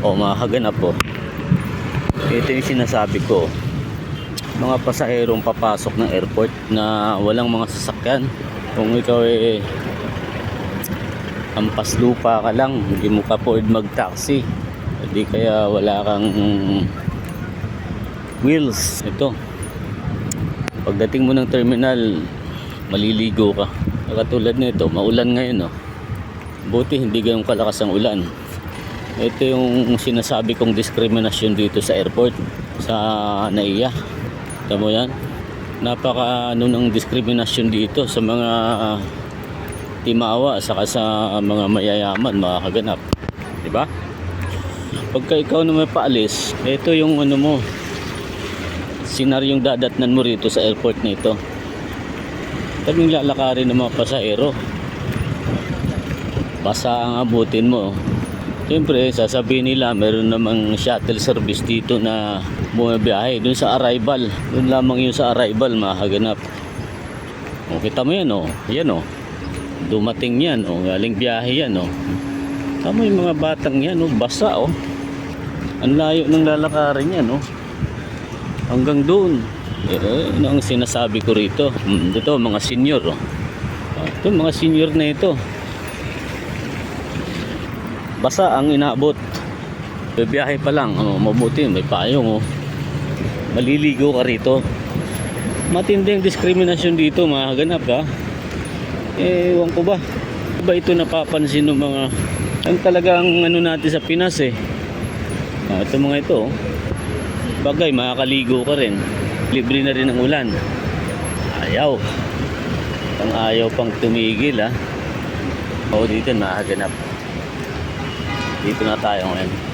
O mga kaganap po, ito yung sinasabi ko, mga pasaherong papasok ng airport na walang mga sasakyan. Kung ikaw ampas lupa ka lang, hindi mo ka afford mag-taxi, hindi kaya wala kang wheels. Ito, pagdating mo ng terminal, maliligo ka. Katulad nito, maulan ngayon, no? Buti hindi ganun kalakas ang ulan. Ito yung sinasabi kong diskriminasyon dito sa airport, sa NAIA. Tama mo yan? Napaka ng diskriminasyon dito sa mga timawa saka sa mga mayayaman, mga kaganap. Diba? Pagka ikaw na may paalis, ito yung mo, sinaryong dadatnan mo rito sa airport na ito. Tabing lalakarin ng mga pasahero, basa ang abutin mo. Siyempre sasabihin nila meron namang shuttle service dito na bumabiyahe dun sa arrival. Dun lamang yun sa arrival, mga kaganap. O, kita mo yan, o. Yan, o. Dumating yan, o. Galing biyahe yan, o. Tama yung mga batang yan, o. Basa, o. Ang layo ng lalakarin yan, o. Hanggang doon. Ano ang sinasabi ko rito? Ito, mga senior, o. Ito, mga senior na ito. Basa ang inaabot. Bibiyahe pa lang, mabuti, may payong, maliligo ka rito. Matinding diskriminasyon dito, mga ganap, ha. Ewan ko ba, ito napapansin ng mga ang talagang natin sa Pinas, ito mga ito, bagay makakaligo ka rin, libre na rin ang ulan. Ayaw pang tumigil, ha. Dito nakaganap. Dito na tayo ngayon.